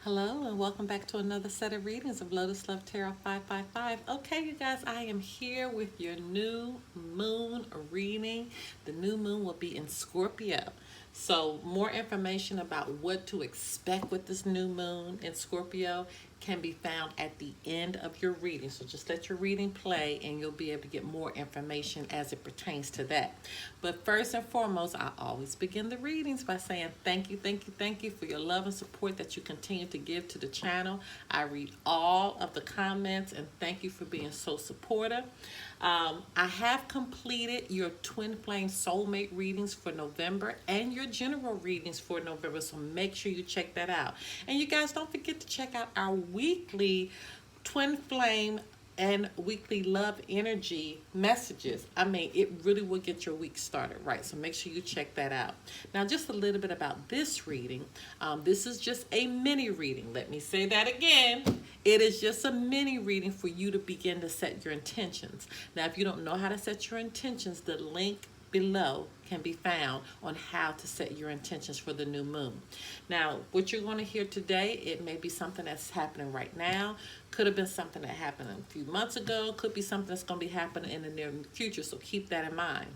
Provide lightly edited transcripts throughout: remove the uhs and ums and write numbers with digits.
Hello and welcome back to another set of readings of Lotus Love Tarot 555. Okay, you guys, I am here with your new moon reading. The new moon will be in Scorpio. So more information about what to expect with this new moon in Scorpio can be found at the end of your reading. So just let your reading play and you'll be able to get more information as it pertains to that. But first and foremost, I always begin the readings by saying thank you, thank you, thank you for your love and support that you continue to give to the channel. I read all of the comments and thank you for being so supportive. I have completed your Twin Flame Soulmate readings for November and your general readings for November, so make sure you check that out. And you guys don't forget to check out our weekly Twin Flame and weekly love energy messages. I mean, it really will get your week started right, so make sure you check that out. Now, just a little bit about this reading. This is just a mini reading. Let me say that again. It is just a mini reading for you to begin to set your intentions. Now, if you don't know how to set your intentions, the link below can be found on how to set your intentions for the new moon. Now, what you're going to hear today, it may be something that's happening right now, could have been something that happened a few months ago, could be something that's going to be happening in the near future, so keep that in mind.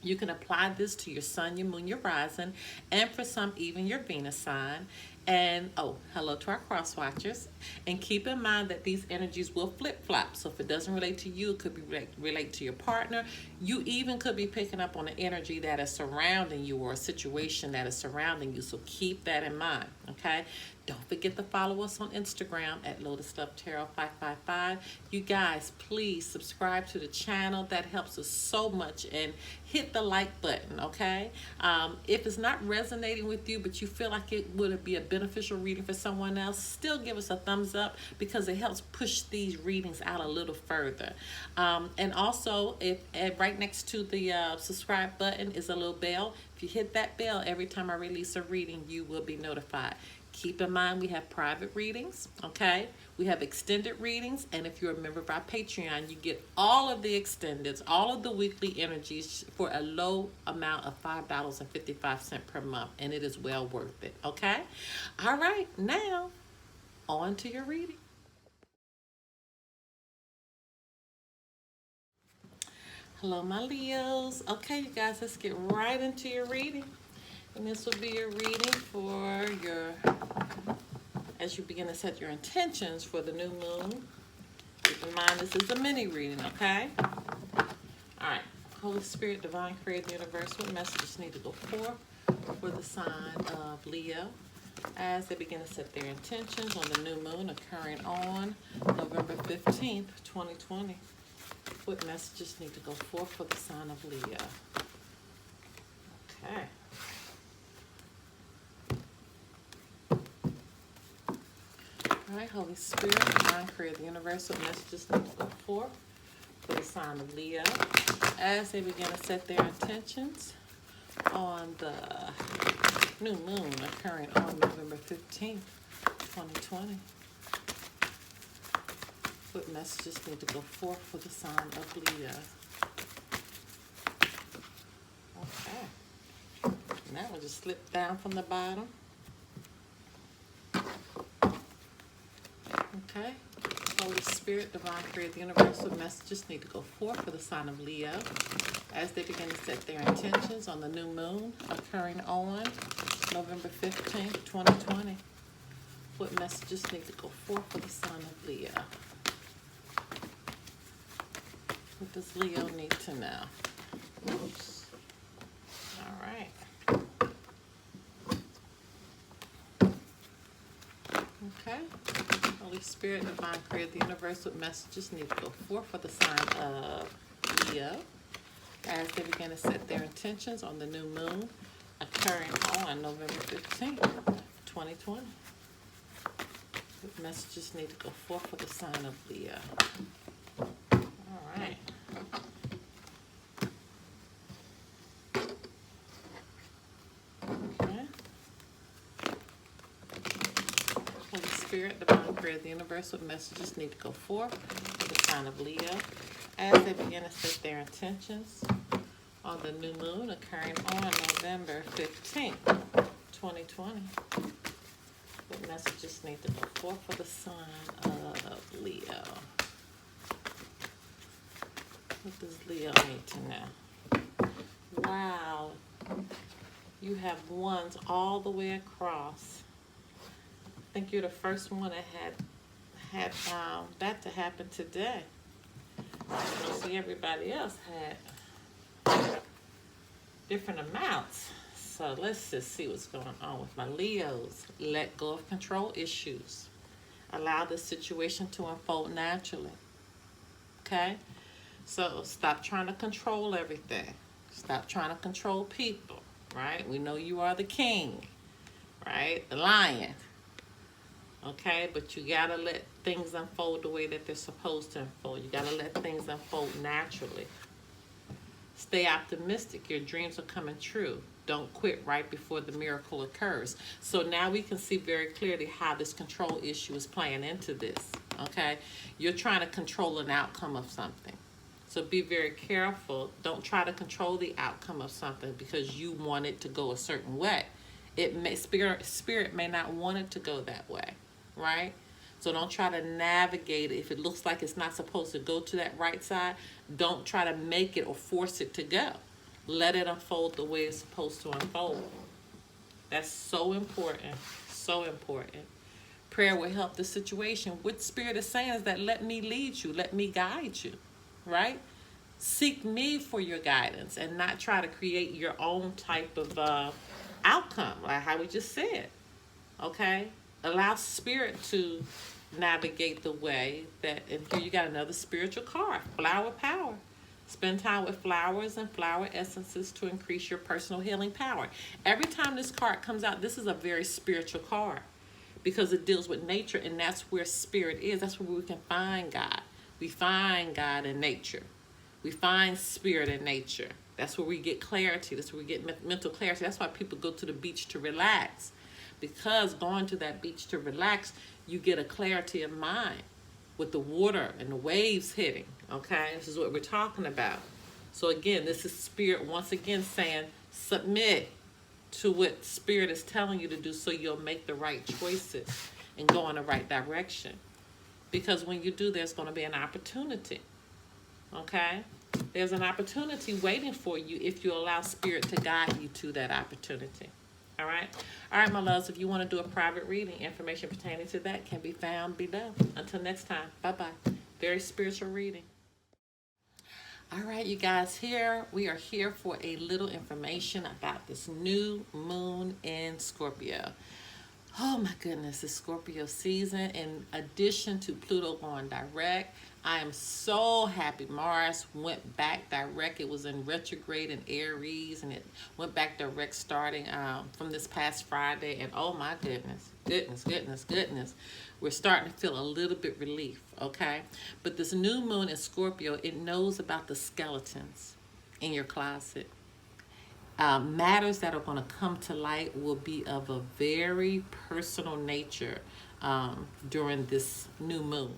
You can apply this to your sun, your moon, your rising, and for some, even your Venus sign. And, oh, hello to our cross watchers. And keep in mind that these energies will flip-flop. So if it doesn't relate to you, it could be relate to your partner. You even could be picking up on an energy that is surrounding you or a situation that is surrounding you. So keep that in mind, okay? Don't forget to follow us on Instagram at Lotus Love Tarot 555. You guys, please subscribe to the channel. That helps us so much. And hit the like button, okay? If it's not resonating with you, but you feel like it would be a beneficial reading for someone else, still give us a thumbs up because it helps push these readings out a little further. And also, if right next to the subscribe button is a little bell. If you hit that bell, every time I release a reading, you will be notified. Keep in mind we have private readings, okay? We have extended readings, and if you're a member of our Patreon, you get all of the extendeds, all of the weekly energies for a low amount of $5.55 per month, and it is well worth it, okay? All right, now, on to your reading. Hello, my Leos. Okay, you guys, let's get right into your reading. And this will be your reading for as you begin to set your intentions for the new moon. Keep in mind this is a mini reading, okay? All right. Holy Spirit, Divine Creator, Universe, what messages need to go forth for the sign of Leo as they begin to set their intentions on the new moon occurring on November 15th, 2020? What messages need to go forth for the sign of Leo? Okay. All right, Holy Spirit, Divine Creator, the Universe, what messages need to go forth for the sign of Leo as they begin to set their intentions on the new moon occurring on November 15th, 2020. What messages need to go forth for the sign of Leo? Okay. Now we'll just slip down from the bottom. Okay. Holy Spirit, Divine Creator, the Universe, what messages need to go forth for the sign of Leo as they begin to set their intentions on the new moon occurring on November 15th, 2020. What messages need to go forth for the sign of Leo? What does Leo need to know? Oops. All right. Okay. Holy Spirit, Divine Creator, the Universe, what messages need to go forth for the sign of Leo as they begin to set their intentions on the new moon occurring on November 15th, 2020. What messages need to go forth for the sign of Leo? All right. Okay. Holy Spirit, Divine Creator, the Universe, what messages need to go forth for the sign of Leo as they begin to set their intentions on the new moon occurring on November 15th, 2020. What message just need to go forth for the sign of Leo. What does Leo need to know? Wow. You have ones all the way across. I think you're the first one that had that to happen today. I don't see everybody else had different amounts. So let's just see what's going on with my Leos. Let go of control issues. Allow the situation to unfold naturally. Okay? So stop trying to control everything. Stop trying to control people, right? We know you are the king, right? The lion. Okay? But you got to let things unfold the way that they're supposed to unfold. You got to let things unfold naturally. Stay optimistic. Your dreams are coming true. Don't quit right before the miracle occurs. So now we can see very clearly how this control issue is playing into this, okay? You're trying to control an outcome of something. So be very careful. Don't try to control the outcome of something because you want it to go a certain way. Spirit may not want it to go that way, right? So don't try to navigate it. If it looks like it's not supposed to go to that right side, don't try to make it or force it to go. Let it unfold the way it's supposed to unfold. That's so important. So important. Prayer will help the situation. What Spirit is saying is that let me lead you. Let me guide you. Right? Seek me for your guidance and not try to create your own type of outcome, like how we just said. Okay? Allow Spirit to navigate the way that, and here you got another spiritual card, flower power. Spend time with flowers and flower essences to increase your personal healing power. Every time this card comes out, this is a very spiritual card because it deals with nature, and that's where Spirit is. That's where we can find God. We find God in nature. We find Spirit in nature. That's where we get clarity. That's where we get mental clarity. That's why people go to the beach to relax, because going to that beach to relax, you get a clarity of mind with the water and the waves hitting, okay? This is what we're talking about. So again, this is Spirit once again saying, submit to what Spirit is telling you to do so you'll make the right choices and go in the right direction. Because when you do, there's going to be an opportunity, okay? There's an opportunity waiting for you if you allow Spirit to guide you to that opportunity. All right? All right, my loves, if you want to do a private reading, information pertaining to that can be found below. Until next time, bye-bye. Very spiritual reading. All right, you guys, we are here for a little information about this new moon in Scorpio. Oh my goodness, it's Scorpio season. In addition to Pluto going direct, I am so happy Mars went back direct. It was in retrograde in Aries, and it went back direct starting from this past Friday. And oh my goodness. We're starting to feel a little bit relief, okay? But this new moon in Scorpio, it knows about the skeletons in your closet. Matters that are going to come to light will be of a very personal nature during this new moon.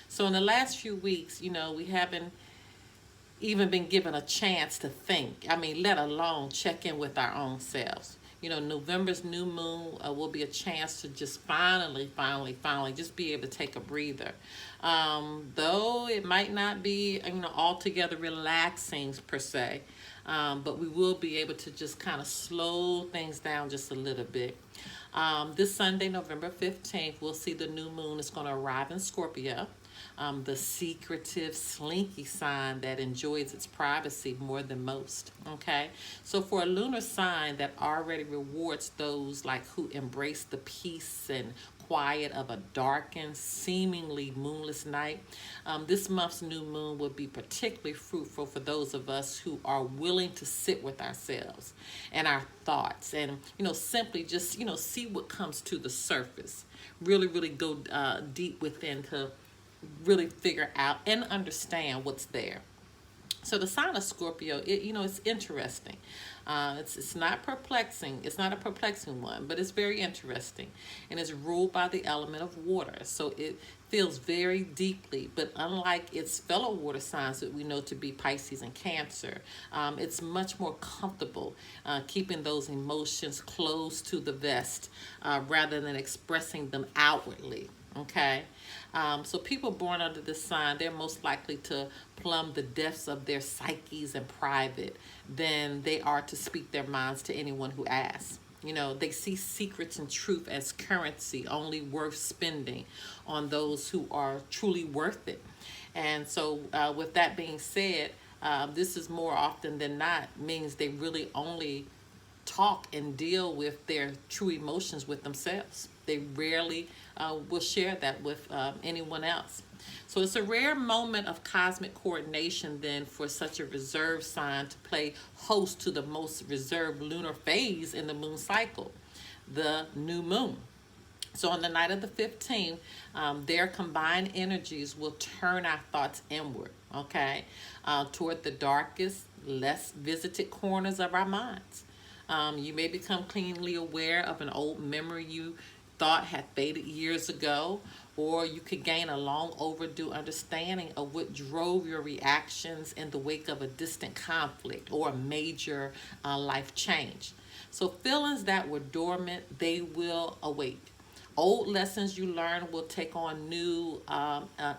So in the last few weeks, we haven't even been given a chance to think. Let alone check in with our own selves. November's new moon will be a chance to just finally just be able to take a breather. Though it might not be, altogether relaxing per se, but we will be able to just kind of slow things down just a little bit. This Sunday, November 15th, we'll see the new moon is going to arrive in Scorpio. The secretive, slinky sign that enjoys its privacy more than most, okay? So for a lunar sign that already rewards those who embrace the peace and quiet of a darkened, seemingly moonless night, this month's new moon will be particularly fruitful for those of us who are willing to sit with ourselves and our thoughts and, simply just, see what comes to the surface. Really go deep within to really figure out and understand what's there. So the sign of Scorpio, it's interesting. It's not perplexing. It's not a perplexing one, but it's very interesting, and it's ruled by the element of water. So it feels very deeply, but unlike its fellow water signs that we know to be Pisces and Cancer, it's much more comfortable keeping those emotions close to the vest rather than expressing them outwardly. Okay, so people born under this sign, they're most likely to plumb the depths of their psyches in private than they are to speak their minds to anyone who asks. They see secrets and truth as currency, only worth spending on those who are truly worth it. And so, with that being said, this is more often than not means they really only talk and deal with their true emotions with themselves. They rarely will share that with anyone else. So it's a rare moment of cosmic coordination then for such a reserved sign to play host to the most reserved lunar phase in the moon cycle, the new moon. So on the night of the 15th, their combined energies will turn our thoughts inward, okay, toward the darkest, less visited corners of our minds. You may become keenly aware of an old memory you thought had faded years ago, or you could gain a long overdue understanding of what drove your reactions in the wake of a distant conflict or a major life change. So feelings that were dormant, they will awake. Old lessons you learned will take on new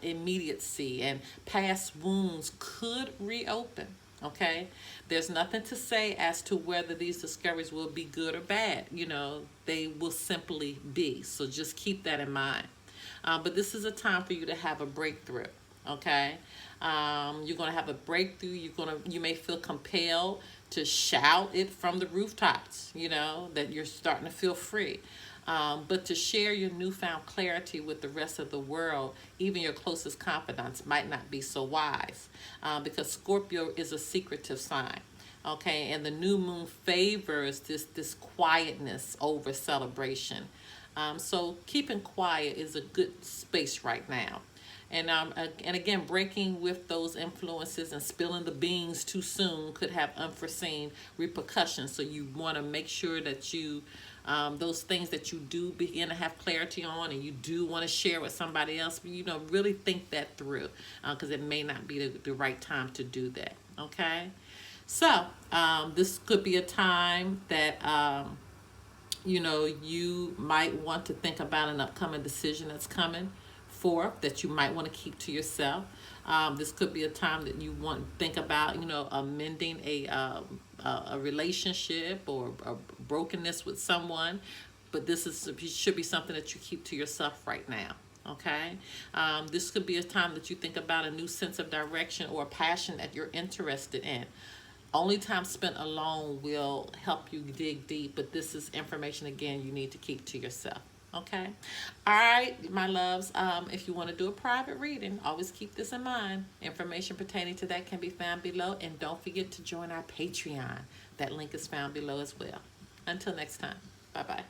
immediacy, and past wounds could reopen. Okay, there's nothing to say as to whether these discoveries will be good or bad. They will simply be. So just keep that in mind. But this is a time for you to have a breakthrough. Okay, you're gonna have a breakthrough. You may feel compelled to shout it from the rooftops. That you're starting to feel free. But to share your newfound clarity with the rest of the world, even your closest confidants, might not be so wise, because Scorpio is a secretive sign. Okay, and the new moon favors this quietness over celebration. So keeping quiet is a good space right now. And again, breaking with those influences and spilling the beans too soon could have unforeseen repercussions. So you want to make sure that those things that you do begin to have clarity on, and you do want to share with somebody else, really think that through, because it may not be the right time to do that. Okay, so this could be a time that you might want to think about an upcoming decision that's coming forth that you might want to keep to yourself. This could be a time that you want to think about, amending a relationship or a brokenness with someone. But should be something that you keep to yourself right now. Okay, this could be a time that you think about a new sense of direction or a passion that you're interested in. Only time spent alone will help you dig deep, but this is information, again, you need to keep to yourself. Okay? All right, my loves, if you want to do a private reading, always keep this in mind. Information pertaining to that can be found below, and don't forget to join our Patreon. That link is found below as well. Until next time, bye-bye.